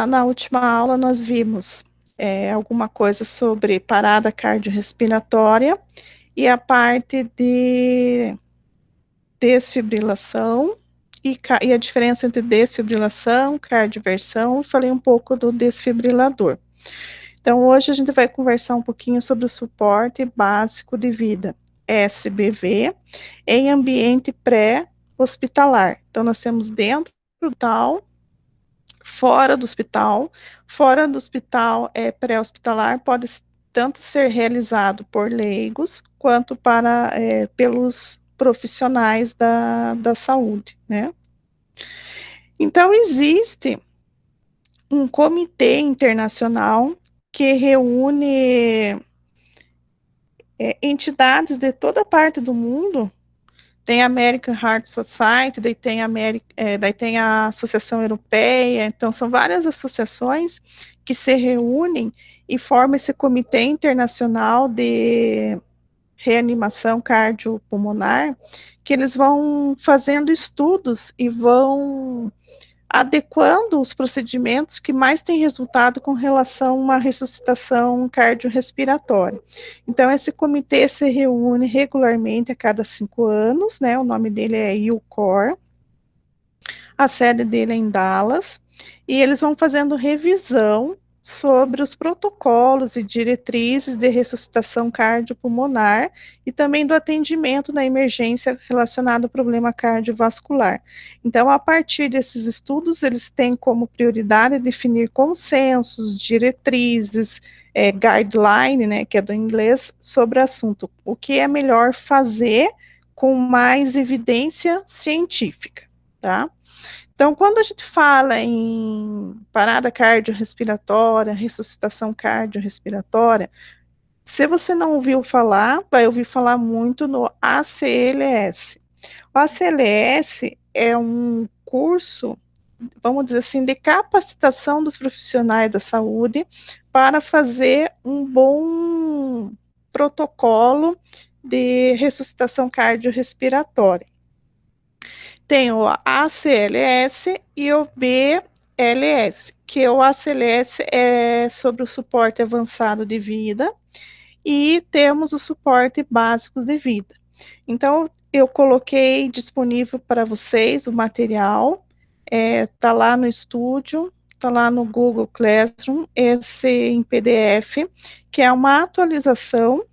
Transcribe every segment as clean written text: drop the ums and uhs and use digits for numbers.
na última aula nós vimos alguma coisa sobre parada cardiorrespiratória e a parte de desfibrilação e a diferença entre desfibrilação, cardioversão, falei um pouco do desfibrilador. Então, hoje a gente vai conversar um pouquinho sobre o suporte básico de vida, SBV, em ambiente pré-hospitalar. Então, nós temos dentro do hospital, fora do hospital. Fora do hospital, pré-hospitalar, pode tanto ser realizado por leigos, quanto pelos profissionais da saúde, né? Então, existe um comitê internacional que reúne entidades de toda parte do mundo. Tem a American Heart Society, daí tem a Associação Europeia, então são várias associações que se reúnem e formam esse comitê internacional de reanimação cardiopulmonar, que eles vão fazendo estudos e vão adequando os procedimentos que mais têm resultado com relação a uma ressuscitação cardiorrespiratória. Então, esse comitê se reúne regularmente a cada 5 anos, né? O nome dele é IUCOR, a sede dele é em Dallas, e eles vão fazendo revisão sobre os protocolos e diretrizes de ressuscitação cardiopulmonar e também do atendimento na emergência relacionado ao problema cardiovascular. Então, a partir desses estudos, eles têm como prioridade definir consensos, diretrizes, guideline, né, que é do inglês, sobre o assunto. O que é melhor fazer com mais evidência científica, tá? Então, quando a gente fala em parada cardiorrespiratória, ressuscitação cardiorrespiratória, se você não ouviu falar, vai ouvir falar muito no ACLS. O ACLS é um curso, vamos dizer assim, de capacitação dos profissionais da saúde para fazer um bom protocolo de ressuscitação cardiorrespiratória. Tem o ACLS e o BLS, que o ACLS é sobre o suporte avançado de vida e temos o suporte básico de vida. Então, eu coloquei disponível para vocês o material, tá lá no estúdio, tá lá no Google Classroom, esse em PDF, que é uma atualização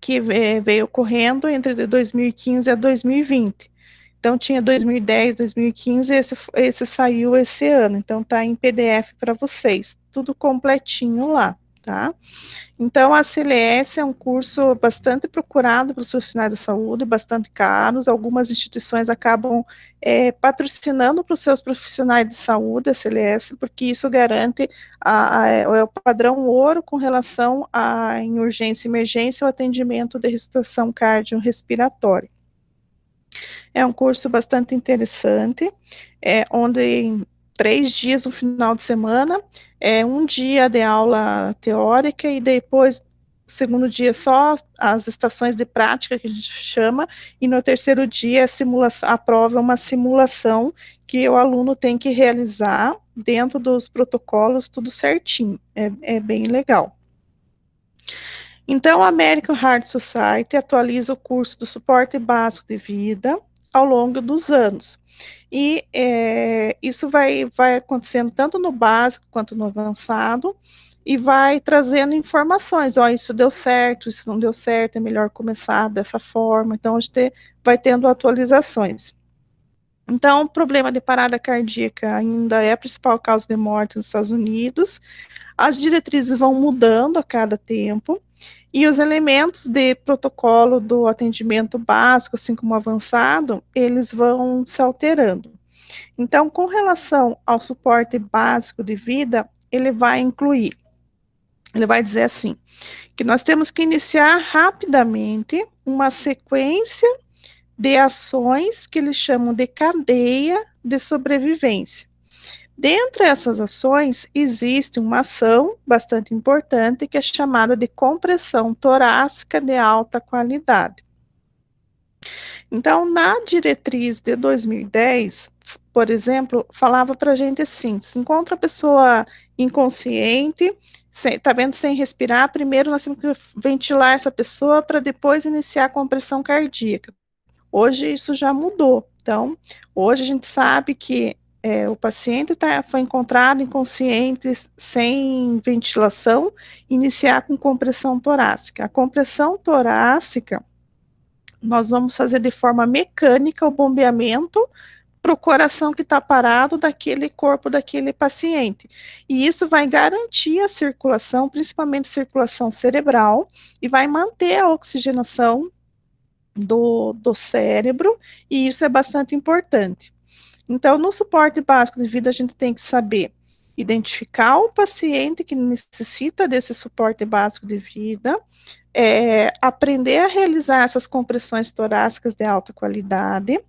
que veio ocorrendo entre 2015 a 2020. Então, tinha 2010, 2015, esse saiu esse ano. Então, tá em PDF para vocês, tudo completinho lá, tá? Então, a CLS é um curso bastante procurado pelos profissionais da saúde, bastante caros. Algumas instituições acabam patrocinando para os seus profissionais de saúde a CLS, porque isso garante o padrão ouro com relação a, em urgência e emergência, o atendimento de ressuscitação cardiorrespiratória. É um curso bastante interessante, onde em 3 dias no final de semana, um dia de aula teórica e depois, segundo dia, só as estações de prática, que a gente chama, e no terceiro dia a prova é uma simulação que o aluno tem que realizar dentro dos protocolos, tudo certinho, é bem legal. Então, a American Heart Society atualiza o curso do suporte básico de vida ao longo dos anos. E isso vai acontecendo tanto no básico quanto no avançado, e vai trazendo informações, isso deu certo, isso não deu certo, é melhor começar dessa forma. Então, a gente vai tendo atualizações. Então, o problema de parada cardíaca ainda é a principal causa de morte nos Estados Unidos. As diretrizes vão mudando a cada tempo, e os elementos de protocolo do atendimento básico, assim como avançado, eles vão se alterando. Então, com relação ao suporte básico de vida, ele vai dizer assim, que nós temos que iniciar rapidamente uma sequência de ações que eles chamam de cadeia de sobrevivência. Dentre essas ações, existe uma ação bastante importante que é chamada de compressão torácica de alta qualidade. Então, na diretriz de 2010, por exemplo, falava para a gente assim: se encontra a pessoa inconsciente, está vendo sem respirar, primeiro nós temos que ventilar essa pessoa para depois iniciar a compressão cardíaca. Hoje isso já mudou. Então, hoje a gente sabe que o paciente foi encontrado inconsciente, sem ventilação, iniciar com compressão torácica. A compressão torácica, nós vamos fazer de forma mecânica o bombeamento para o coração que está parado daquele corpo daquele paciente. E isso vai garantir a circulação, principalmente circulação cerebral, e vai manter a oxigenação do cérebro, e isso é bastante importante. Então, no suporte básico de vida, a gente tem que saber identificar o paciente que necessita desse suporte básico de vida, aprender a realizar essas compressões torácicas de alta qualidade,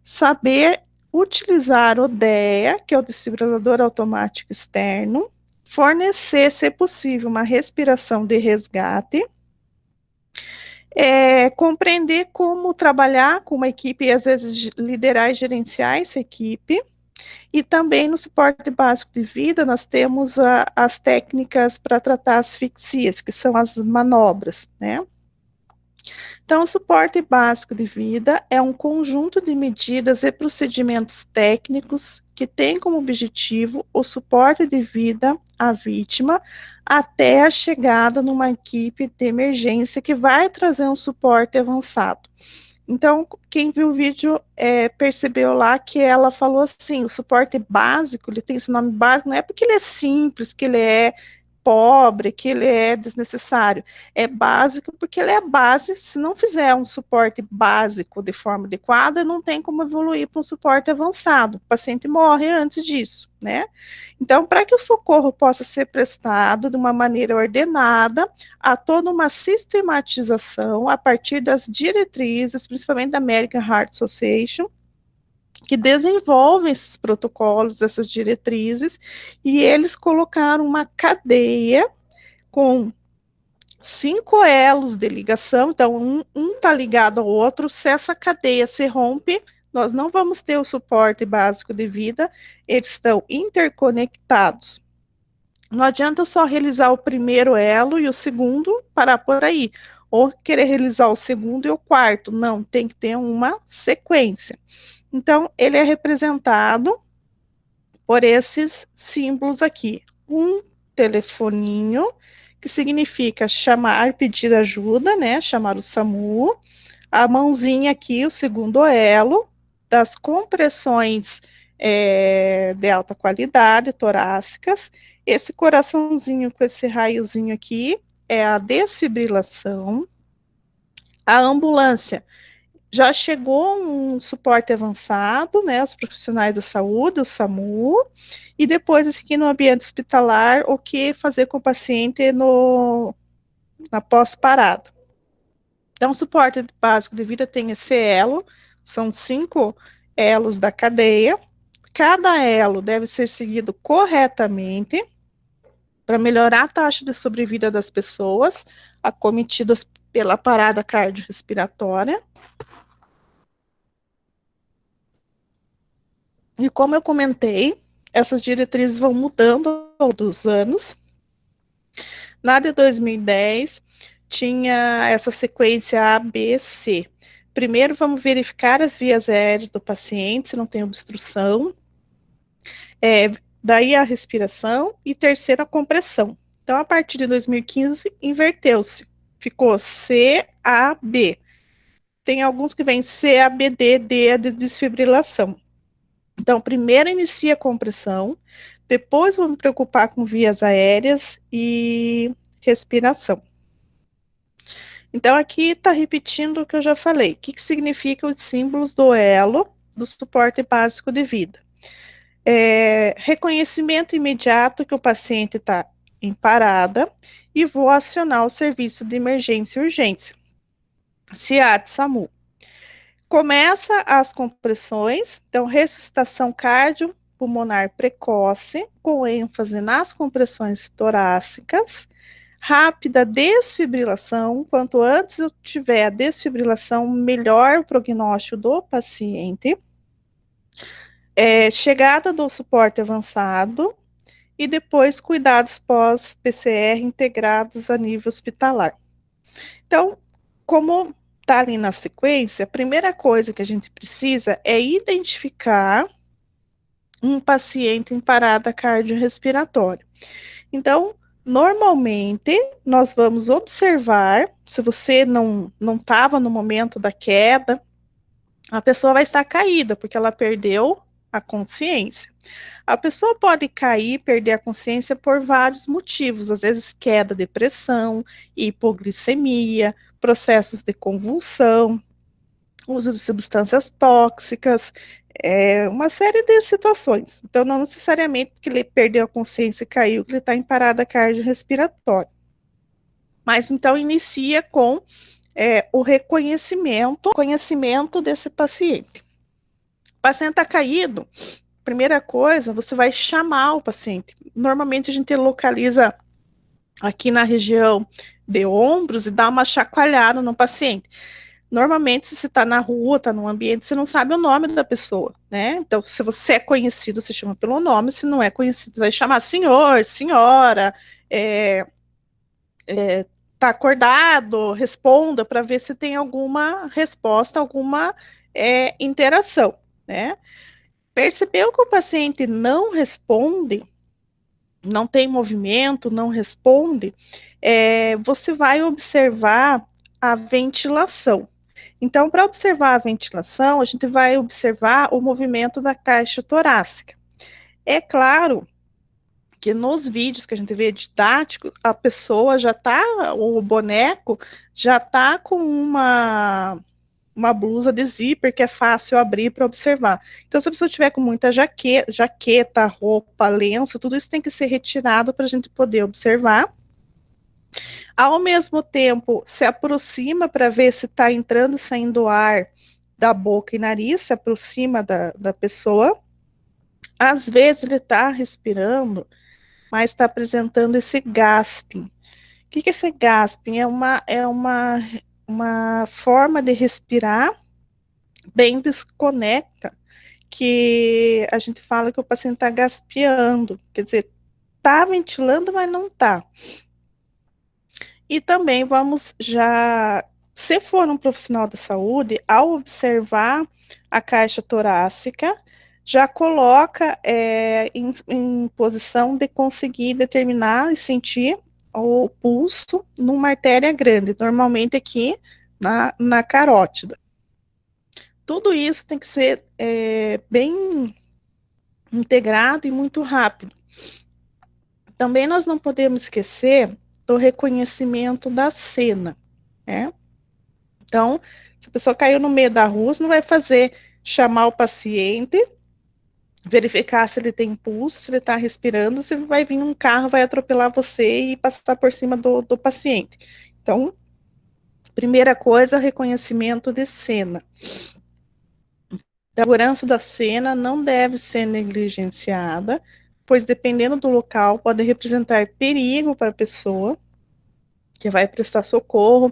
saber utilizar o DEA, que é o desfibrilador automático externo, fornecer, se possível, uma respiração de resgate, compreender como trabalhar com uma equipe e, às vezes, liderar e gerenciar essa equipe. E também no suporte básico de vida, nós temos as técnicas para tratar asfixias, que são as manobras, né? Então, o suporte básico de vida é um conjunto de medidas e procedimentos técnicos que tem como objetivo o suporte de vida à vítima até a chegada numa equipe de emergência que vai trazer um suporte avançado. Então, quem viu o vídeo percebeu lá que ela falou assim, o suporte básico, ele tem esse nome básico, não é porque ele é simples, que ele é pobre, que ele é desnecessário. É básico porque ele é a base. Se não fizer um suporte básico de forma adequada, não tem como evoluir para um suporte avançado. O paciente morre antes disso, né? Então, para que o socorro possa ser prestado de uma maneira ordenada, há toda uma sistematização a partir das diretrizes, principalmente da American Heart Association, que desenvolvem esses protocolos, essas diretrizes, e eles colocaram uma cadeia com 5 elos de ligação, então um está ligado ao outro. Se essa cadeia se rompe, nós não vamos ter o suporte básico de vida, eles estão interconectados. Não adianta eu só realizar o primeiro elo e o segundo parar por aí, ou querer realizar o segundo e o quarto, não, tem que ter uma sequência. Então, ele é representado por esses símbolos aqui. Um telefoninho, que significa chamar, pedir ajuda, né? Chamar o SAMU. A mãozinha aqui, o segundo elo, das compressões de alta qualidade, torácicas. Esse coraçãozinho com esse raiozinho aqui é a desfibrilação. A ambulância já chegou um suporte avançado, né, os profissionais da saúde, o SAMU, e depois aqui no ambiente hospitalar, o que fazer com o paciente na pós-parada. Então, o suporte básico de vida tem esse elo, são 5 elos da cadeia, cada elo deve ser seguido corretamente para melhorar a taxa de sobrevida das pessoas acometidas pela parada cardiorrespiratória. E como eu comentei, essas diretrizes vão mudando ao longo dos anos. Na de 2010, tinha essa sequência A, B, C. Primeiro, vamos verificar as vias aéreas do paciente, se não tem obstrução. Daí a respiração. E terceiro, a compressão. Então, a partir de 2015, inverteu-se. Ficou C, A, B. Tem alguns que vêm C, A, B, D, D, a de desfibrilação. Então, primeiro inicia a compressão, depois vou me preocupar com vias aéreas e respiração. Então, aqui está repetindo o que eu já falei. O que significam os símbolos do elo do suporte básico de vida? Reconhecimento imediato que o paciente está em parada e vou acionar o serviço de emergência e urgência, SEAD, SAMU. Começa as compressões, então ressuscitação cardiopulmonar precoce, com ênfase nas compressões torácicas. rápida desfibrilação. Quanto antes eu tiver a desfibrilação, melhor o prognóstico do paciente. Chegada do suporte avançado e depois cuidados pós-PCR integrados a nível hospitalar. Então, como está ali na sequência, a primeira coisa que a gente precisa é identificar um paciente em parada cardiorrespiratória. Então, normalmente, nós vamos observar, se você não estava no momento da queda, a pessoa vai estar caída, porque ela perdeu a consciência. A pessoa pode cair, perder a consciência por vários motivos, às vezes queda, depressão, hipoglicemia, processos de convulsão, uso de substâncias tóxicas, uma série de situações. Então, não necessariamente porque ele perdeu a consciência e caiu, que ele está em parada cardiorrespiratória. Mas, então, inicia com o reconhecimento desse paciente. O paciente está caído, primeira coisa, você vai chamar o paciente. Normalmente, a gente localiza aqui na região de ombros e dá uma chacoalhada no paciente. Normalmente, se você está na rua, está num ambiente, você não sabe o nome da pessoa, né? Então, se você é conhecido, você chama pelo nome, se não é conhecido, você vai chamar senhor, senhora, tá acordado, responda para ver se tem alguma resposta, alguma interação, né? Percebeu que o paciente não responde, não tem movimento, não responde, você vai observar a ventilação. Então, para observar a ventilação, a gente vai observar o movimento da caixa torácica. É claro que nos vídeos que a gente vê didático, a pessoa já está, o boneco já está com uma blusa de zíper que é fácil abrir para observar. Então, se a pessoa tiver com muita jaqueta, roupa, lenço, tudo isso tem que ser retirado para a gente poder observar. Ao mesmo tempo, se aproxima para ver se está entrando e saindo ar da boca e nariz, se aproxima da pessoa. Às vezes ele está respirando, mas está apresentando esse gasping. O que é esse gasping? Uma forma de respirar bem desconecta, que a gente fala que o paciente está gaspeando, quer dizer, está ventilando, mas não está. E também vamos já, se for um profissional da saúde, ao observar a caixa torácica, já coloca em posição de conseguir determinar e sentir o pulso numa artéria grande, normalmente aqui na carótida. Tudo isso tem que ser bem integrado e muito rápido. Também nós não podemos esquecer do reconhecimento da cena, né? Então, se a pessoa caiu no meio da rua, você não vai chamar o paciente, verificar se ele tem pulso, se ele está respirando, se vai vir um carro, vai atropelar você e passar por cima do paciente. Então, primeira coisa, reconhecimento de cena. A segurança da cena não deve ser negligenciada, pois dependendo do local, pode representar perigo para a pessoa que vai prestar socorro.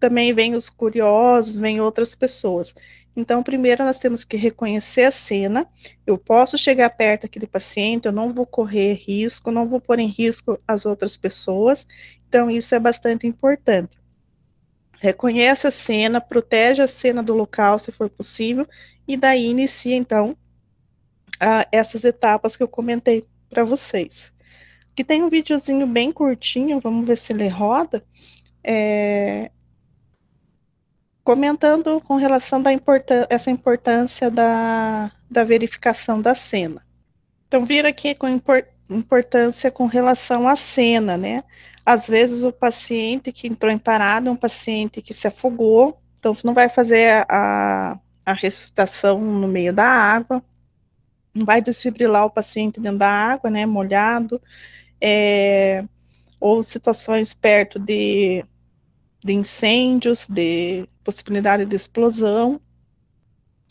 Também vem os curiosos, vem outras pessoas. Então, primeiro nós temos que reconhecer a cena. Eu posso chegar perto daquele paciente, eu não vou correr risco, não vou pôr em risco as outras pessoas. Então, isso é bastante importante. Reconhece a cena, protege a cena do local, se for possível, e daí inicia, então, essas etapas que eu comentei para vocês. Aqui tem um videozinho bem curtinho, vamos ver se ele roda, comentando com relação essa importância da verificação da cena. Então, vira aqui com importância com relação à cena, né? Às vezes o paciente que entrou em parada é um paciente que se afogou, então você não vai fazer a ressuscitação no meio da água, não vai desfibrilar o paciente dentro da água, né, molhado, ou situações perto de incêndios, de possibilidade de explosão.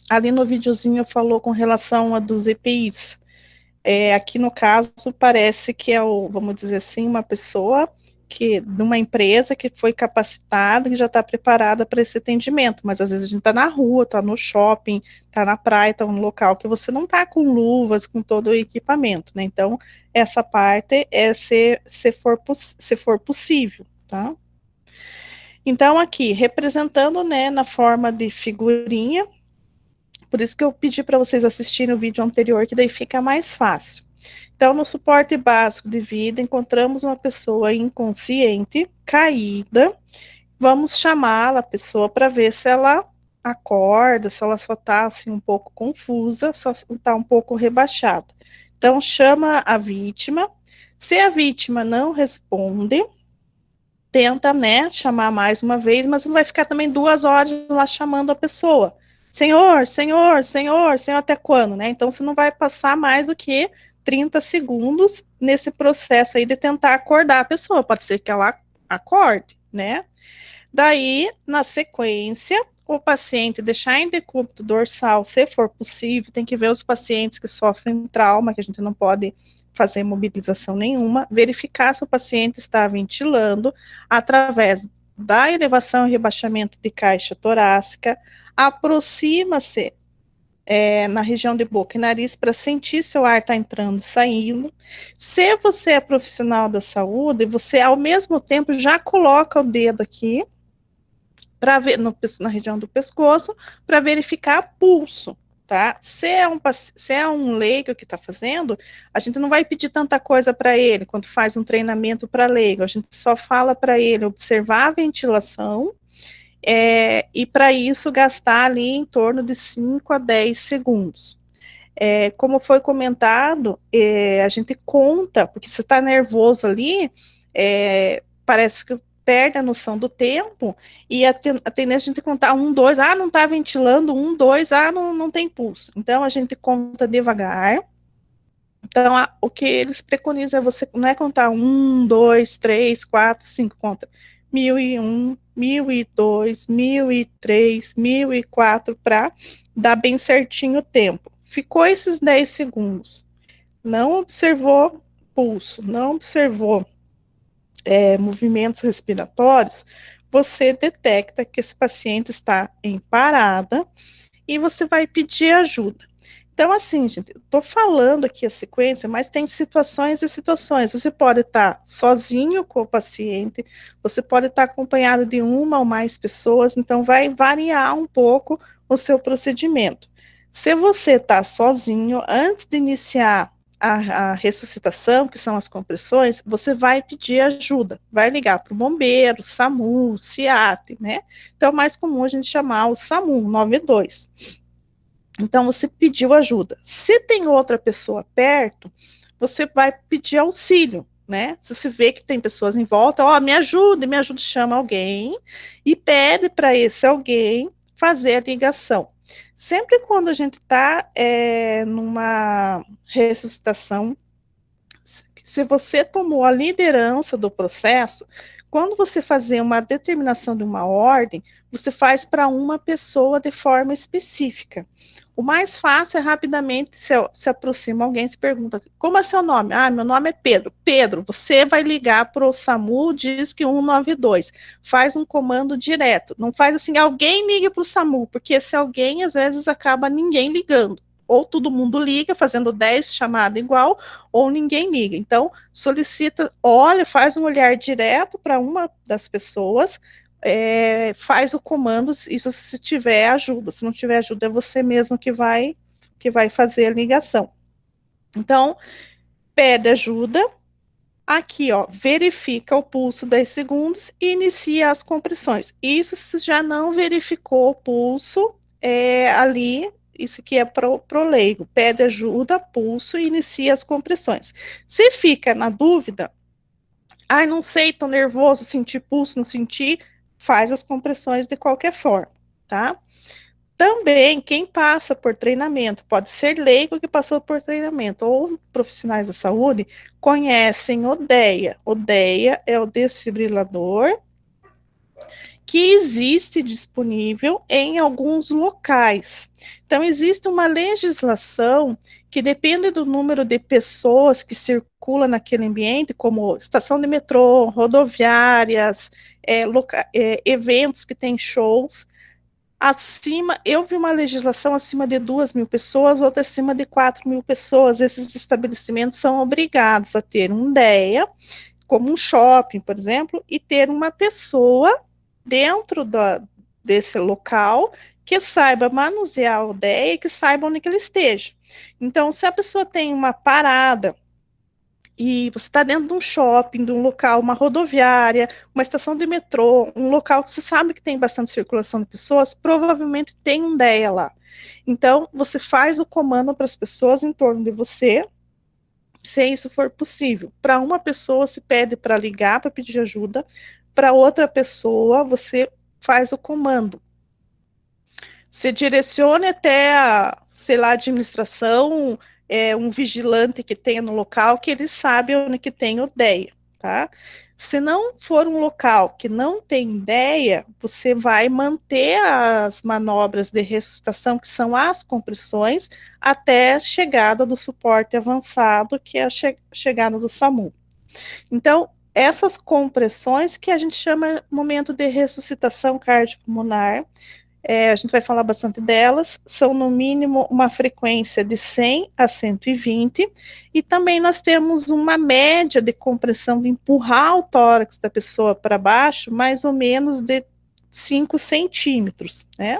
Ali no videozinho falou com relação a dos EPIs. Aqui no caso parece que vamos dizer assim, uma pessoa de uma empresa que foi capacitada, que já está preparada para esse atendimento, mas às vezes a gente está na rua, está no shopping, está na praia, está num local que você não está com luvas, com todo o equipamento, né? Então, essa parte é se for possível, tá? Então, aqui, representando, né, na forma de figurinha, por isso que eu pedi para vocês assistirem o vídeo anterior, que daí fica mais fácil. Então, no suporte básico de vida, encontramos uma pessoa inconsciente, caída. Vamos chamá-la, a pessoa, para ver se ela acorda, se ela só está assim, um pouco confusa, só está um pouco rebaixada. Então, chama a vítima. Se a vítima não responde, tenta, né, chamar mais uma vez, mas não vai ficar também 2 horas lá chamando a pessoa. Senhor, senhor, senhor, senhor, até quando, né? Então, você não vai passar mais do que 30 segundos nesse processo aí de tentar acordar a pessoa. Pode ser que ela acorde, né? Daí, na sequência, o paciente deixar em decúbito dorsal, se for possível, tem que ver os pacientes que sofrem trauma, que a gente não pode fazer mobilização nenhuma, verificar se o paciente está ventilando através da elevação e rebaixamento de caixa torácica, aproxima-se na região de boca e nariz para sentir se o ar está entrando e saindo. Se você é profissional da saúde, você ao mesmo tempo já coloca o dedo aqui para ver na região do pescoço para verificar pulso, tá? Se é um leigo que está fazendo, a gente não vai pedir tanta coisa para ele quando faz um treinamento para leigo, a gente só fala para ele observar a ventilação e para isso gastar ali em torno de 5 a 10 segundos. Como foi comentado, a gente conta, porque você está nervoso ali, parece que perde a noção do tempo, e a tendência a gente contar 1, 2, não está ventilando, 1, 2, não tem pulso. Então, a gente conta devagar. Então, o que eles preconizam é você, não é contar 1, 2, 3, 4, 5, conta 1001, 1002, 1003, 1004, para dar bem certinho o tempo. Ficou esses 10 segundos, não observou pulso, não observou movimentos respiratórios, você detecta que esse paciente está em parada e você vai pedir ajuda. Então, assim, gente, eu tô falando aqui a sequência, mas tem situações e situações. Você pode estar sozinho com o paciente, você pode estar acompanhado de uma ou mais pessoas, então vai variar um pouco o seu procedimento. Se você está sozinho, antes de iniciar a ressuscitação, que são as compressões, você vai pedir ajuda, vai ligar para o bombeiro, SAMU, SIAT, né? Então, é mais comum a gente chamar o SAMU 92. Então, você pediu ajuda. Se tem outra pessoa perto, você vai pedir auxílio, né? Se você vê que tem pessoas em volta, me ajude, chama alguém e pede para esse alguém fazer a ligação. Sempre quando a gente está numa ressuscitação, se você tomou a liderança do processo, quando você fazer uma determinação de uma ordem, você faz para uma pessoa de forma específica. O mais fácil é rapidamente se aproxima alguém e se pergunta: como é seu nome? Meu nome é Pedro. Pedro, você vai ligar para o SAMU, diz que 192. Faz um comando direto. Não faz assim, alguém ligue para o SAMU, porque esse alguém, às vezes, acaba ninguém ligando. Ou todo mundo liga, fazendo 10 chamadas igual, ou ninguém liga. Então, solicita, olha, faz um olhar direto para uma das pessoas, faz o comando, isso se tiver ajuda. Se não tiver ajuda, é você mesmo que vai fazer a ligação. Então, pede ajuda. Aqui, verifica o pulso 10 segundos e inicia as compressões. Isso se já não verificou o pulso ali, isso aqui é pro leigo. Pede ajuda, pulso e inicia as compressões. Se fica na dúvida, não sei, tô nervoso, senti pulso, não senti, faz as compressões de qualquer forma, tá? Também, quem passa por treinamento, pode ser leigo que passou por treinamento, ou profissionais da saúde, conhecem o DEA. O DEA é o desfibrilador, que existe disponível em alguns locais. Então, existe uma legislação que depende do número de pessoas que circulam naquele ambiente, como estação de metrô, rodoviárias, eventos que têm shows. Acima, eu vi uma legislação acima de 2.000 pessoas, outra acima de 4.000 pessoas. Esses estabelecimentos são obrigados a ter um DEA, como um shopping, por exemplo, e ter uma pessoa dentro desse local que saiba manusear o DEA e que saiba onde que ele esteja. Então, se a pessoa tem uma parada e você está dentro de um shopping, de um local, uma rodoviária, uma estação de metrô, um local que você sabe que tem bastante circulação de pessoas, provavelmente tem um DEA lá. Então, você faz o comando para as pessoas em torno de você, se isso for possível. Para uma pessoa, se pede para ligar, para pedir ajuda, para outra pessoa, você faz o comando. Se direcione até a, sei lá, administração, um vigilante que tenha no local, que ele sabe onde que tem o DEA, tá? Se não for um local que não tem DEA, você vai manter as manobras de ressuscitação, que são as compressões, até a chegada do suporte avançado, que é a chegada do SAMU. Então, essas compressões que a gente chama momento de ressuscitação cardiopulmonar, a gente vai falar bastante delas, são no mínimo uma frequência de 100 a 120, e também nós temos uma média de compressão, de empurrar o tórax da pessoa para baixo, mais ou menos de 5 centímetros, né?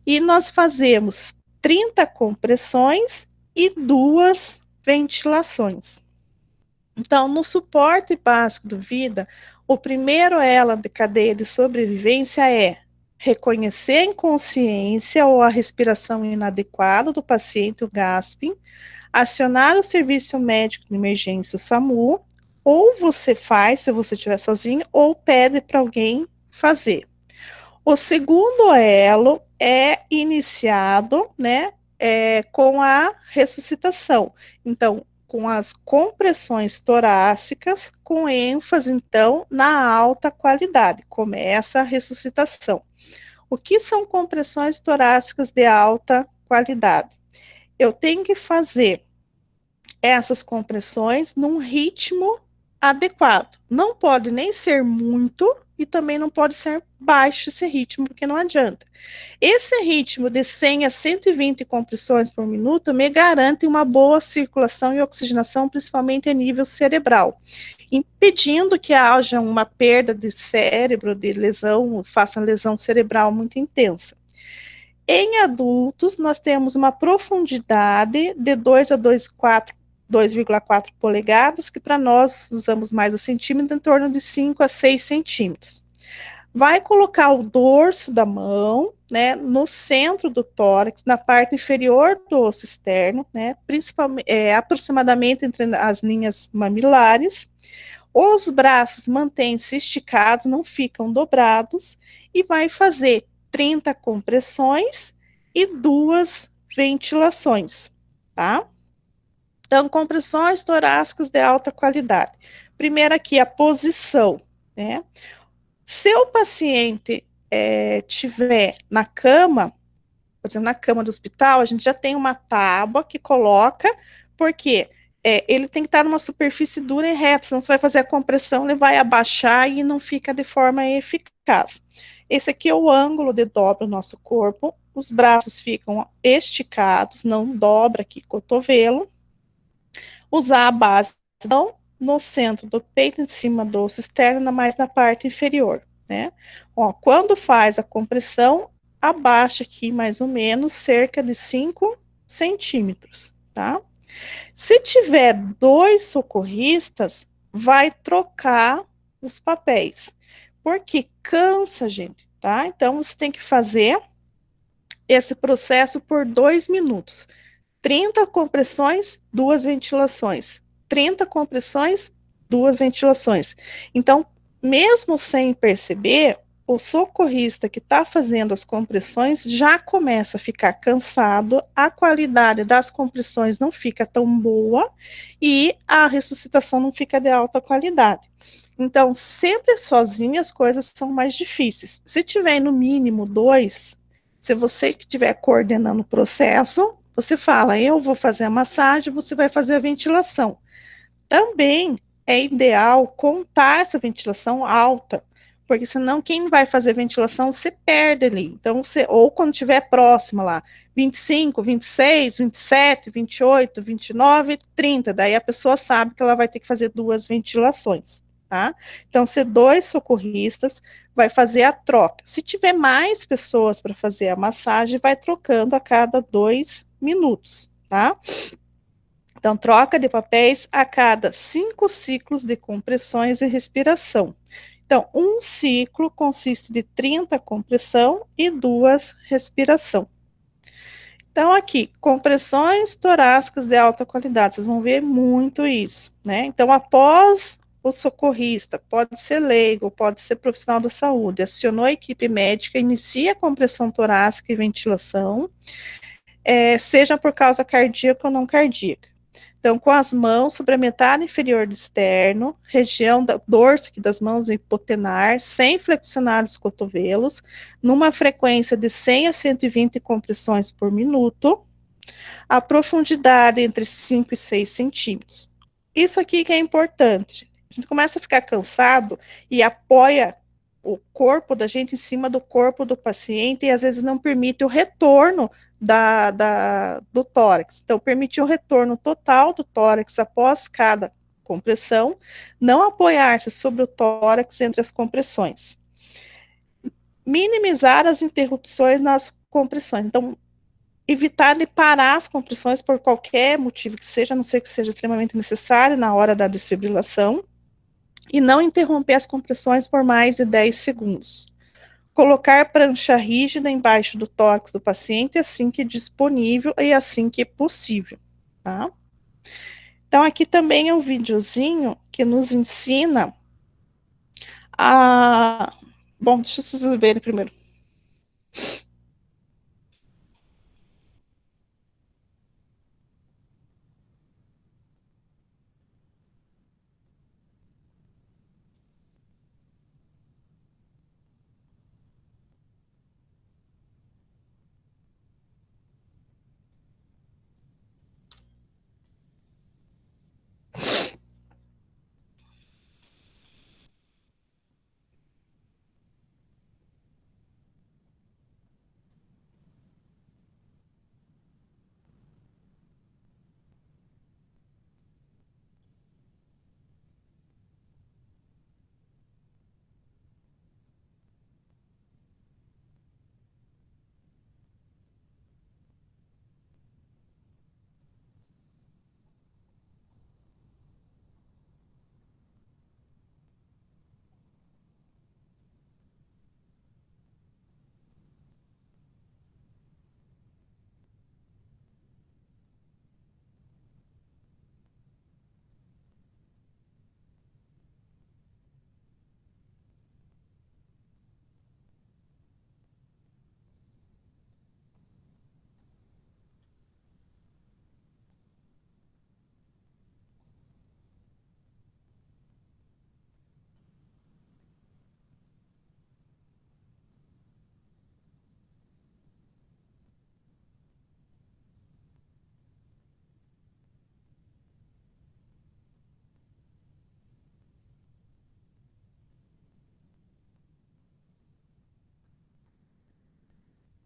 E nós fazemos 30 compressões e 2 ventilações. Então, no suporte básico do vida, o primeiro elo de cadeia de sobrevivência é reconhecer a inconsciência ou a respiração inadequada do paciente, o gasping, acionar o serviço médico de emergência, o SAMU, ou você faz, se você estiver sozinho, ou pede para alguém fazer. O segundo elo é iniciado, né, com a ressuscitação. Então, com as compressões torácicas, com ênfase, então, na alta qualidade. Começa a ressuscitação. O que são compressões torácicas de alta qualidade? Eu tenho que fazer essas compressões num ritmo adequado. Não pode nem ser muito e também não pode ser baixo esse ritmo, porque não adianta. Esse ritmo de 100 a 120 compressões por minuto me garante uma boa circulação e oxigenação, principalmente a nível cerebral, impedindo que haja uma perda de cérebro, de lesão, faça lesão cerebral muito intensa. Em adultos, nós temos uma profundidade de 2 a 2,4 polegadas, que para nós usamos mais o centímetro, em torno de 5 a 6 centímetros. Vai colocar o dorso da mão, né, no centro do tórax, na parte inferior do osso externo, né, principalmente, aproximadamente entre as linhas mamilares. Os braços mantêm-se esticados, não ficam dobrados, e vai fazer 30 compressões e 2 ventilações, tá? Então, compressões torácicas de alta qualidade. Primeiro aqui, a posição, né? Se o paciente tiver na cama, por exemplo, na cama do hospital, a gente já tem uma tábua que coloca, porque ele tem que estar numa superfície dura e reta, senão você vai fazer a compressão, ele vai abaixar e não fica de forma eficaz. Esse aqui é o ângulo de dobra do nosso corpo, os braços ficam esticados, não dobra aqui cotovelo. Usar a base não no centro do peito, em cima do osso externo, mais na parte inferior, né? Ó, quando faz a compressão, abaixa aqui mais ou menos cerca de 5 centímetros, tá? Se tiver 2 socorristas, vai trocar os papéis, porque cansa, gente, tá? Então, você tem que fazer esse processo por 2 minutos. 30 compressões, 2 ventilações. 30 compressões, 2 ventilações. Então, mesmo sem perceber, o socorrista que está fazendo as compressões já começa a ficar cansado, a qualidade das compressões não fica tão boa e a ressuscitação não fica de alta qualidade. Então, sempre sozinho as coisas são mais difíceis. Se tiver no mínimo dois, se você que estiver coordenando o processo, você fala, eu vou fazer a massagem, você vai fazer a ventilação. Também é ideal contar essa ventilação alta, porque senão quem vai fazer ventilação se perde ali. Então, você, ou quando estiver próxima lá, 25, 26, 27, 28, 29, 30, daí a pessoa sabe que ela vai ter que fazer duas ventilações, tá? Então, se dois socorristas vai fazer a troca. Se tiver mais pessoas para fazer a massagem, vai trocando a cada 2 minutos, tá? Então, troca de papéis a cada 5 ciclos de compressões e respiração. Então, um ciclo consiste de 30 compressão e 2 respiração. Então, aqui, compressões torácicas de alta qualidade, vocês vão ver muito isso, né? Então, após o socorrista, pode ser leigo, pode ser profissional da saúde, acionou a equipe médica, inicia a compressão torácica e ventilação, seja por causa cardíaca ou não cardíaca. Então, com as mãos sobre a metade inferior do externo, região do dorso aqui das mãos hipotenar, sem flexionar os cotovelos, numa frequência de 100 a 120 compressões por minuto, a profundidade entre 5 e 6 centímetros. Isso aqui que é importante. A gente começa a ficar cansado e apoia o corpo da gente em cima do corpo do paciente e às vezes não permite o retorno do tórax. Então, permitir o retorno total do tórax após cada compressão, não apoiar-se sobre o tórax entre as compressões. Minimizar as interrupções nas compressões. Então, evitar de parar as compressões por qualquer motivo que seja, a não ser que seja extremamente necessário na hora da desfibrilação, e não interromper as compressões por mais de 10 segundos. Colocar prancha rígida embaixo do tórax do paciente assim que disponível e assim que possível, tá? Então, aqui também é um videozinho que nos ensina a... Bom, deixa vocês verem primeiro.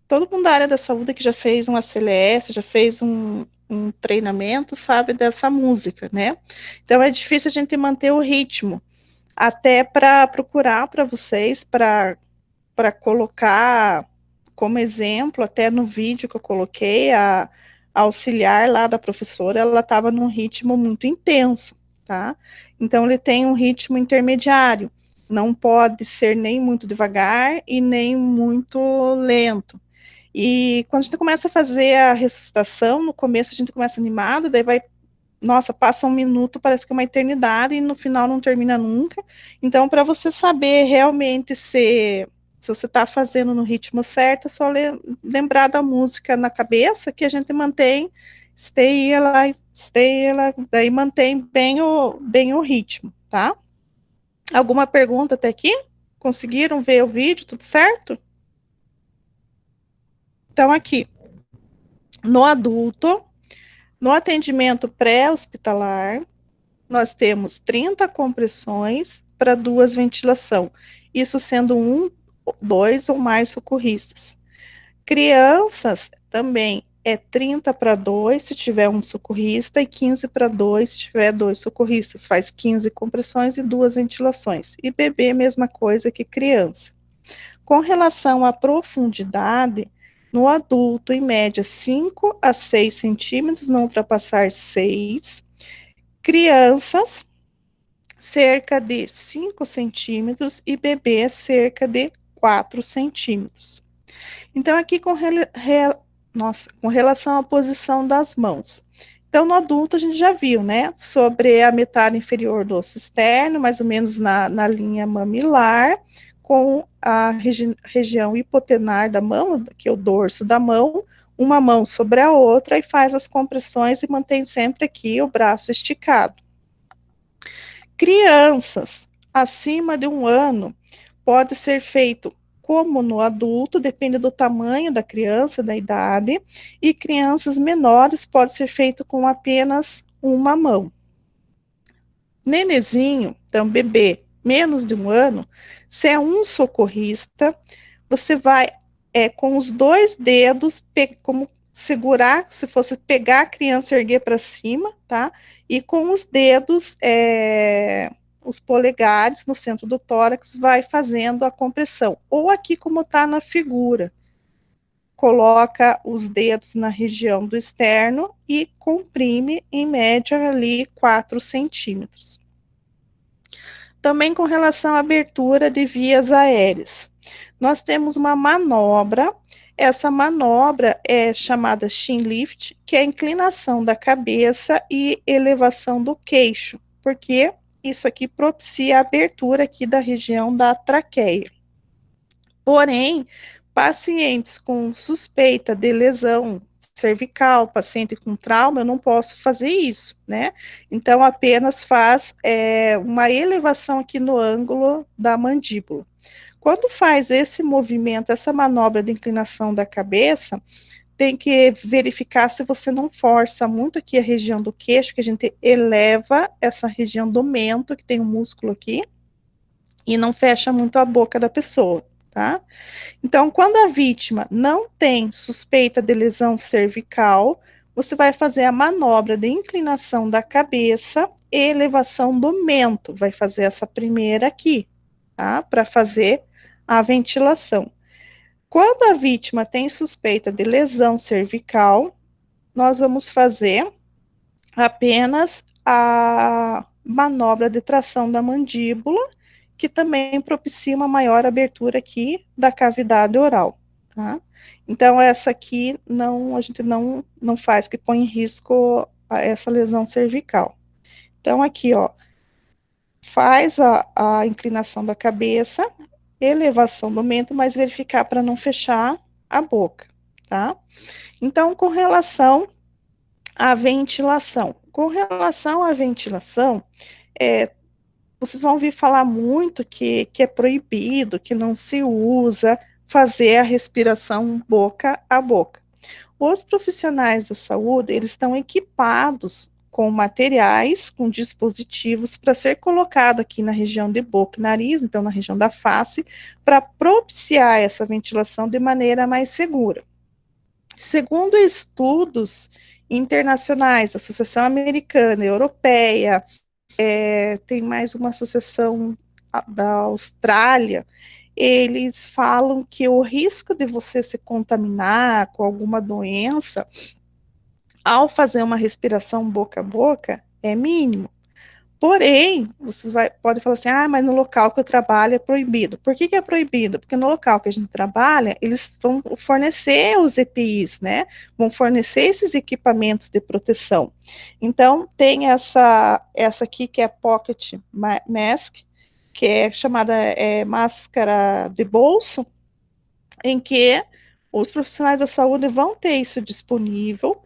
Todo mundo da área da saúde que já fez um ACLS, já fez um treinamento, sabe dessa música, né? Então é difícil a gente manter o ritmo, até para procurar para vocês, para colocar como exemplo, até no vídeo que eu coloquei, a auxiliar lá da professora, ela estava num ritmo muito intenso, tá? Então ele tem um ritmo intermediário, não pode ser nem muito devagar e nem muito lento. E quando a gente começa a fazer a ressuscitação, no começo a gente começa animado, daí vai, nossa, passa um minuto, parece que é uma eternidade, e no final não termina nunca. Então, para você saber realmente ser Se você está fazendo no ritmo certo, é só lembrar da música na cabeça que a gente mantém stay alive, stay alive, daí mantém bem o ritmo, tá? Alguma pergunta até aqui? Conseguiram ver o vídeo, tudo certo? Então, aqui, no adulto, no atendimento pré-hospitalar, nós temos 30 compressões para 2 ventilação, isso sendo 1, 2 ou mais socorristas. Crianças também é 30 para 2 se tiver um socorrista e 15 para 2 se tiver 2 socorristas. Faz 15 compressões e 2 ventilações. E bebê, mesma coisa que criança. Com relação à profundidade, no adulto, em média, 5 a 6 centímetros, não ultrapassar 6. Crianças, cerca de 5 centímetros e bebê, cerca de 4 centímetros. Então, aqui com relação à posição das mãos. Então, no adulto, a gente já viu, né? Sobre a metade inferior do osso externo, mais ou menos na linha mamilar, com a região hipotenar da mão, que é o dorso da mão, uma mão sobre a outra, e faz as compressões e mantém sempre aqui o braço esticado. Crianças acima de 1 ano, pode ser feito como no adulto, depende do tamanho da criança, da idade, e crianças menores pode ser feito com apenas uma mão. Nenezinho, então bebê, menos de 1 ano, se é um socorrista, você vai com os 2 dedos, como segurar, se fosse pegar a criança e erguer para cima, tá? E com os dedos, os polegares no centro do tórax, vai fazendo a compressão. Ou aqui como está na figura, coloca os dedos na região do externo e comprime em média ali 4 centímetros. Também com relação à abertura de vias aéreas. Nós temos uma manobra, essa manobra é chamada chin lift, que é a inclinação da cabeça e elevação do queixo, porque isso aqui propicia a abertura aqui da região da traqueia. Porém, pacientes com suspeita de lesão cervical, paciente com trauma, eu não posso fazer isso, né? Então, apenas faz uma elevação aqui no ângulo da mandíbula. Quando faz esse movimento, essa manobra de inclinação da cabeça, tem que verificar se você não força muito aqui a região do queixo, que a gente eleva essa região do mento, que tem um músculo aqui, e não fecha muito a boca da pessoa, tá? Então, quando a vítima não tem suspeita de lesão cervical, você vai fazer a manobra de inclinação da cabeça e elevação do mento. Vai fazer essa primeira aqui, tá? Para fazer a ventilação. Quando a vítima tem suspeita de lesão cervical, nós vamos fazer apenas a manobra de tração da mandíbula, que também propicia uma maior abertura aqui da cavidade oral, tá? Então, essa aqui a gente não faz, que põe em risco essa lesão cervical. Então, aqui, ó, faz a inclinação da cabeça, elevação do mento, mas verificar para não fechar a boca, tá? Então, com relação à ventilação. Com relação à ventilação, vocês vão ouvir falar muito que é proibido, que não se usa fazer a respiração boca a boca. Os profissionais da saúde, eles estão equipados com materiais, com dispositivos para ser colocado aqui na região de boca e nariz, então na região da face, para propiciar essa ventilação de maneira mais segura. Segundo estudos internacionais, Associação Americana, Europeia, tem mais uma associação da Austrália, eles falam que o risco de você se contaminar com alguma doença ao fazer uma respiração boca a boca é mínimo. Porém, você pode falar assim, mas no local que eu trabalho é proibido. Por que é proibido? Porque no local que a gente trabalha, eles vão fornecer os EPIs, né? Vão fornecer esses equipamentos de proteção. Então, tem essa aqui que é a Pocket Mask, que é chamada máscara de bolso, em que os profissionais da saúde vão ter isso disponível,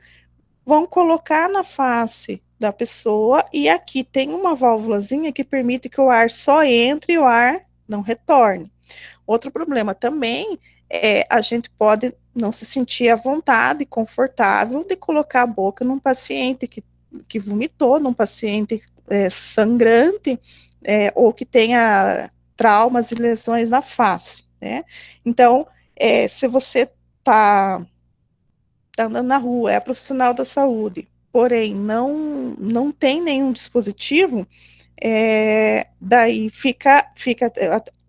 vão colocar na face da pessoa, e aqui tem uma válvulazinha que permite que o ar só entre e o ar não retorne. Outro problema também é a gente pode não se sentir à vontade, confortável de colocar a boca num paciente que vomitou, num paciente sangrante, ou que tenha traumas e lesões na face, né? Então, se você tá andando na rua, é profissional da saúde, porém não tem nenhum dispositivo, daí fica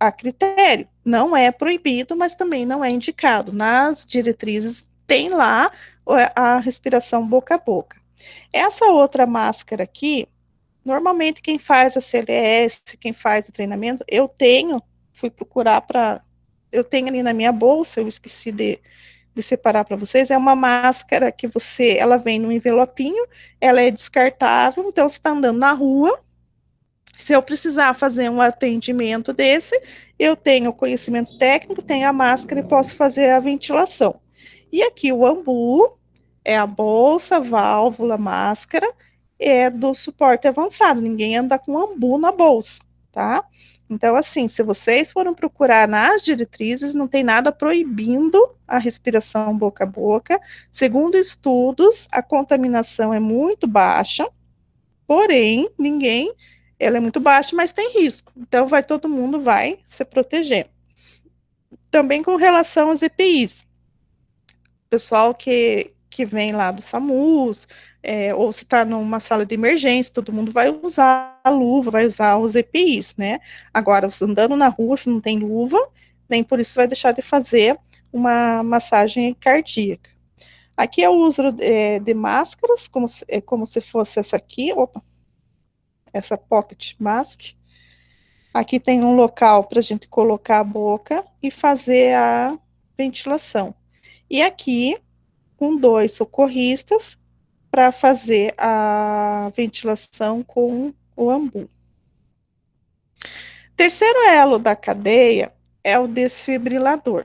a critério. Não é proibido, mas também não é indicado. Nas diretrizes tem lá a respiração boca a boca. Essa outra máscara aqui, normalmente quem faz a CLS, quem faz o treinamento, fui procurar eu tenho ali na minha bolsa, eu esqueci de separar para vocês, é uma máscara que ela vem num envelopinho, ela é descartável, então você está andando na rua, se eu precisar fazer um atendimento desse, eu tenho conhecimento técnico, tenho a máscara e posso fazer a ventilação. E aqui o ambu é a bolsa, válvula, máscara, é do suporte avançado. Ninguém anda com ambu na bolsa, tá? Então, assim, se vocês forem procurar nas diretrizes, não tem nada proibindo a respiração boca a boca. Segundo estudos, a contaminação é muito baixa, porém, ela é muito baixa, mas tem risco. Então, todo mundo vai se proteger. Também com relação às EPIs, pessoal que vem lá do SAMUS, ou se está numa sala de emergência, todo mundo vai usar a luva, vai usar os EPIs, né? Agora, você andando na rua, se não tem luva, nem por isso vai deixar de fazer uma massagem cardíaca. Aqui é o uso de máscaras, como se fosse essa aqui, essa pocket mask. Aqui tem um local para a gente colocar a boca e fazer a ventilação. E aqui, com 2 socorristas, para fazer a ventilação com o ambu. Terceiro elo da cadeia é o desfibrilador.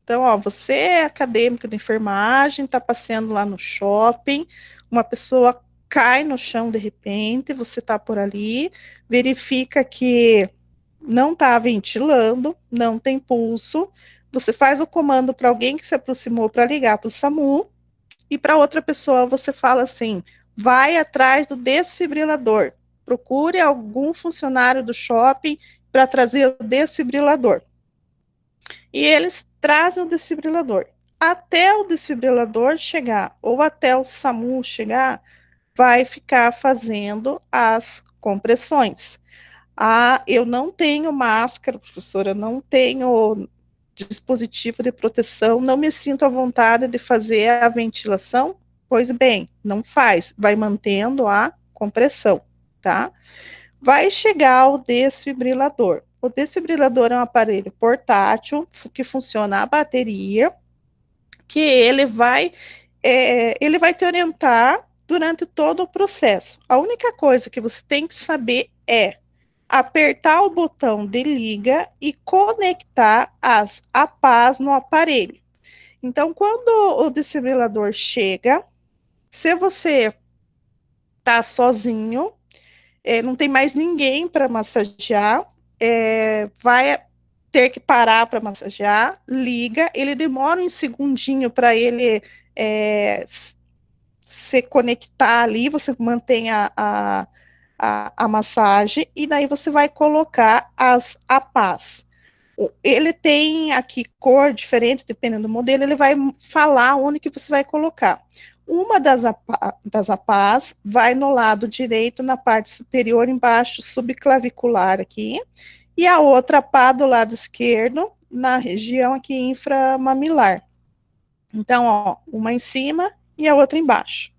Então, você é acadêmico de enfermagem, está passeando lá no shopping, uma pessoa cai no chão de repente, você está por ali, verifica que não está ventilando, não tem pulso, você faz o comando para alguém que se aproximou para ligar para o SAMU, e para outra pessoa você fala assim: vai atrás do desfibrilador, procure algum funcionário do shopping para trazer o desfibrilador. E eles trazem o desfibrilador. Até o desfibrilador chegar, ou até o SAMU chegar, vai ficar fazendo as compressões. Eu não tenho máscara, professora, não tenho dispositivo de proteção, não me sinto à vontade de fazer a ventilação. Pois bem, não faz, vai mantendo a compressão, tá? Vai chegar o desfibrilador. O desfibrilador é um aparelho portátil que funciona a bateria, que ele vai te orientar durante todo o processo. A única coisa que você tem que saber é apertar o botão de liga e conectar as APAs no aparelho. Então, quando o desfibrilador chega, se você está sozinho, não tem mais ninguém para massagear, vai ter que parar para massagear, liga, ele demora um segundinho para ele se conectar ali, você mantém a massagem, e daí você vai colocar as APAs. Ele tem aqui cor diferente, dependendo do modelo, ele vai falar onde que você vai colocar. Uma das APAs vai no lado direito, na parte superior, embaixo, subclavicular aqui, e a outra APA do lado esquerdo, na região aqui inframamilar. Então, uma em cima e a outra embaixo.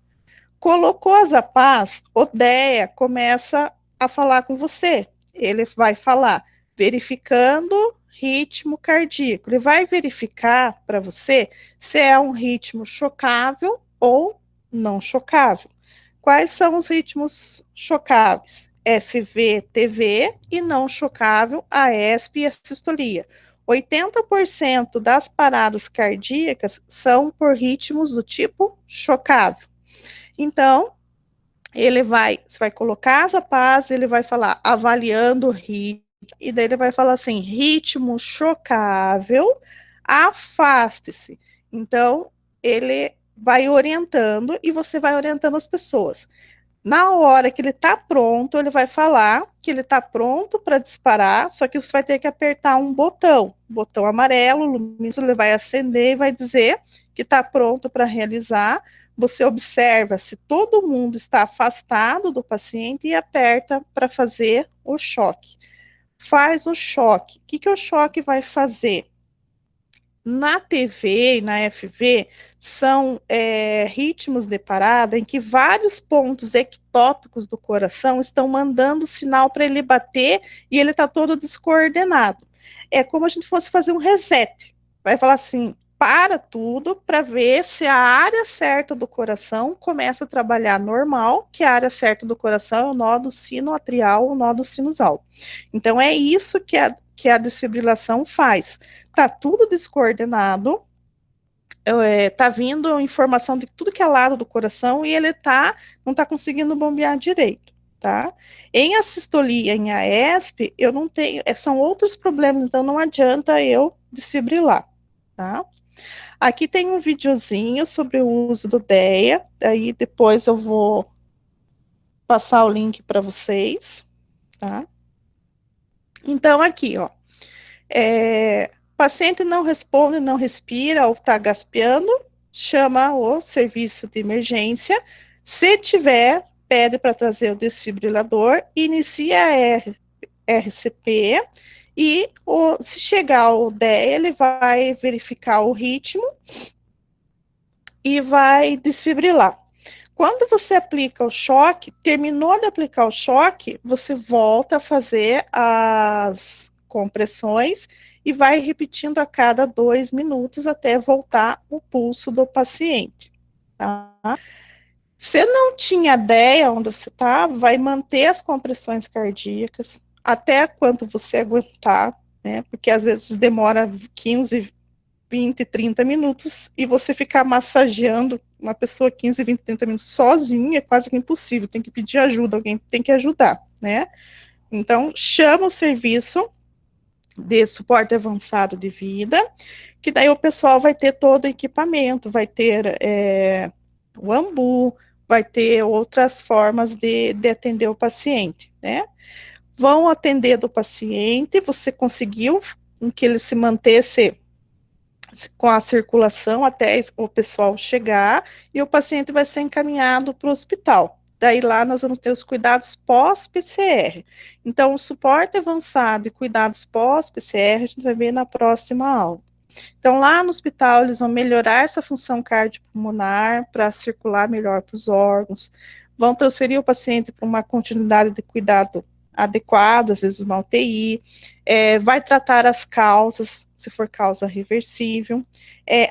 Colocou as APAs, o DEA começa a falar com você. Ele vai falar, verificando ritmo cardíaco. Ele vai verificar para você se é um ritmo chocável ou não chocável. Quais são os ritmos chocáveis? FV-TV e não chocável, a ESP e a sistolia. 80% das paradas cardíacas são por ritmos do tipo chocável. Então, você vai colocar as paz, ele vai falar avaliando o ritmo, e daí ele vai falar assim, ritmo chocável, afaste-se. Então, ele vai orientando e você vai orientando as pessoas. Na hora que ele está pronto, ele vai falar que ele está pronto para disparar, só que você vai ter que apertar um botão amarelo, luminoso, ele vai acender e vai dizer que está pronto para realizar. Você observa se todo mundo está afastado do paciente e aperta para fazer o choque. Faz o choque. O que o choque vai fazer? Na TV e na FV, são ritmos de parada em que vários pontos ectópicos do coração estão mandando sinal para ele bater e ele está todo descoordenado. É como a gente fosse fazer um reset. Vai falar assim, para tudo para ver se a área certa do coração começa a trabalhar normal, que a área certa do coração é o nó sinoatrial, o nó sinusal. Então, é isso que a desfibrilação faz. Tá tudo descoordenado, tá vindo informação de tudo que é lado do coração e ele não tá conseguindo bombear direito, tá? Em assistolia, em AESP, eu não tenho, são outros problemas, então não adianta eu desfibrilar, tá? Aqui tem um videozinho sobre o uso do DEA, aí depois eu vou passar o link para vocês, tá? Então, aqui, ó, paciente não responde, não respira ou está gaspeando, chama o serviço de emergência. Se tiver, pede para trazer o desfibrilador, inicia a RCP e se chegar o DEA, ele vai verificar o ritmo e vai desfibrilar. Quando você aplica o choque, terminou de aplicar o choque, você volta a fazer as compressões e vai repetindo a cada 2 minutos até voltar o pulso do paciente. Tá? Se não tinha ideia onde você está, vai manter as compressões cardíacas até quanto você aguentar, né? Porque às vezes demora 15, 20, 30 minutos e você ficar massageando uma pessoa 15, 20, 30 minutos sozinha é quase que impossível, tem que pedir ajuda, alguém tem que ajudar, né? Então, chama o serviço de suporte avançado de vida, que daí o pessoal vai ter todo o equipamento, vai ter o AMBU, vai ter outras formas de atender o paciente, né? Vão atender do paciente, você conseguiu que ele se mantesse com a circulação até o pessoal chegar e o paciente vai ser encaminhado para o hospital. Daí lá nós vamos ter os cuidados pós-PCR. Então, o suporte avançado e cuidados pós-PCR a gente vai ver na próxima aula. Então, lá no hospital, eles vão melhorar essa função cardiopulmonar para circular melhor para os órgãos, vão transferir o paciente para uma continuidade de cuidado adequado, às vezes uma UTI, vai tratar as causas, se for causa reversível.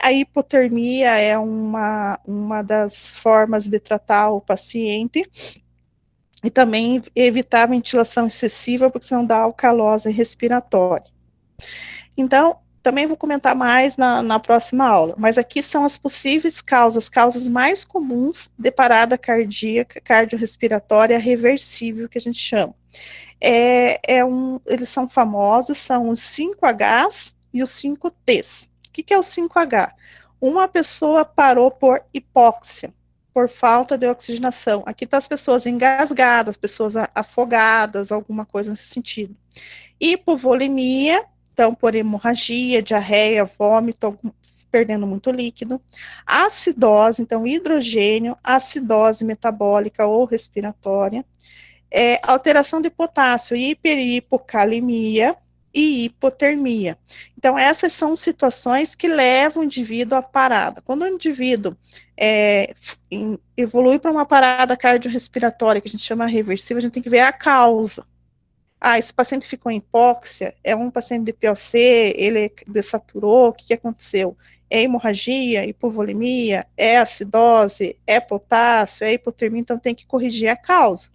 A hipotermia é uma das formas de tratar o paciente, e também evitar a ventilação excessiva, porque senão dá alcalose respiratória. Então, também vou comentar mais na próxima aula, mas aqui são as possíveis causas mais comuns de parada cardíaca, cardiorrespiratória reversível, que a gente chama. Eles são famosos, são os 5Hs e os 5Ts. O que é o 5H? Uma pessoa parou por hipóxia, por falta de oxigenação. Aqui estão as pessoas engasgadas, pessoas afogadas, alguma coisa nesse sentido. Hipovolemia, então por hemorragia, diarreia, vômito, perdendo muito líquido. Acidose, então hidrogênio, acidose metabólica ou respiratória. Alteração de potássio, hiperipocalemia e hipotermia. Então, essas são situações que levam o indivíduo à parada. Quando o indivíduo evolui para uma parada cardiorrespiratória, que a gente chama reversível, a gente tem que ver a causa. Esse paciente ficou em hipóxia, é um paciente de POC, ele desaturou, o que aconteceu? É hemorragia, hipovolemia, é acidose, é potássio, é hipotermia, então tem que corrigir a causa,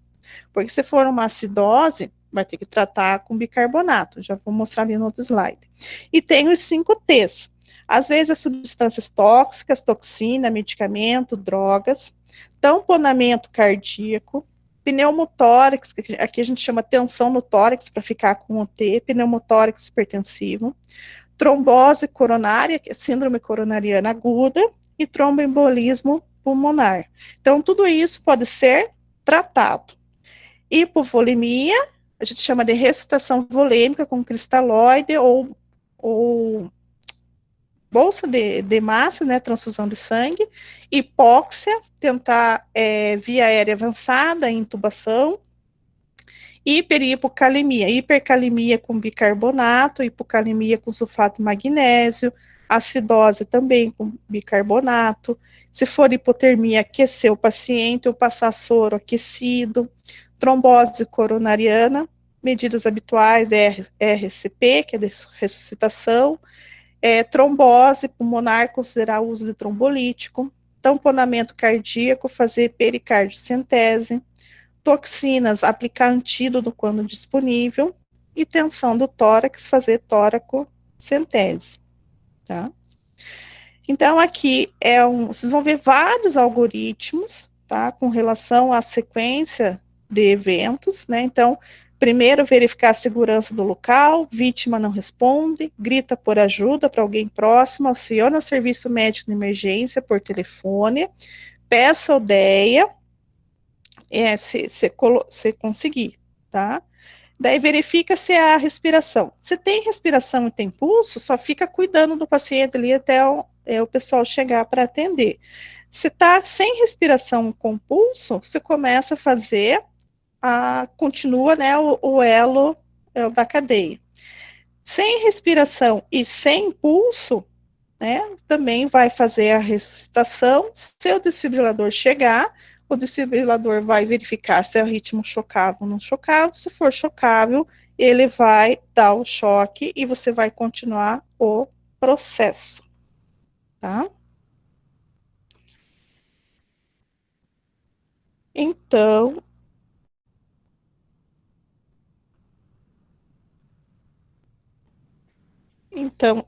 Porque se for uma acidose, vai ter que tratar com bicarbonato. Já vou mostrar ali no outro slide. E tem os 5 T's. Às vezes, as substâncias tóxicas, toxina, medicamento, drogas, tamponamento cardíaco, pneumotórax, que aqui a gente chama tensão no tórax para ficar com o T, pneumotórax hipertensivo, trombose coronária, que é síndrome coronariana aguda, e tromboembolismo pulmonar. Então, tudo isso pode ser tratado. Hipovolemia, a gente chama de ressuscitação volêmica com cristalóide ou bolsa de massa, né, transfusão de sangue. Hipóxia, tentar via aérea avançada, intubação. Hiper e hipocalemia, hipercalemia com bicarbonato, hipocalemia com sulfato de magnésio, acidose também com bicarbonato. Se for hipotermia, aquecer o paciente ou passar soro aquecido. Trombose coronariana, medidas habituais de RCP, que é de ressuscitação. Trombose pulmonar, considerar o uso de trombolítico. Tamponamento cardíaco, fazer pericardiocentese. Toxinas, aplicar antídoto quando disponível, e tensão do tórax, fazer tóraco-centese, tá? Então, aqui vocês vão ver vários algoritmos, tá, com relação à sequência de eventos, né? Então, primeiro, verificar a segurança do local, vítima não responde, grita por ajuda para alguém próximo, aciona serviço médico de emergência por telefone, peça o DEA, se conseguir, tá? Daí verifica se é a respiração. Se tem respiração e tem pulso, só fica cuidando do paciente ali até o pessoal chegar para atender. Se está sem respiração com pulso, você começa a fazer, continua, né, o elo da cadeia. Sem respiração e sem pulso, né, também vai fazer a ressuscitação. Se o desfibrilador chegar, o desfibrilador vai verificar se é o ritmo chocável ou não chocável. Se for chocável, ele vai dar o choque e você vai continuar o processo, tá? Então,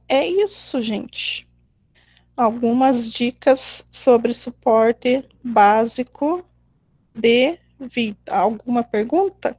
é isso, gente. Algumas dicas sobre suporte básico de vida. Alguma pergunta?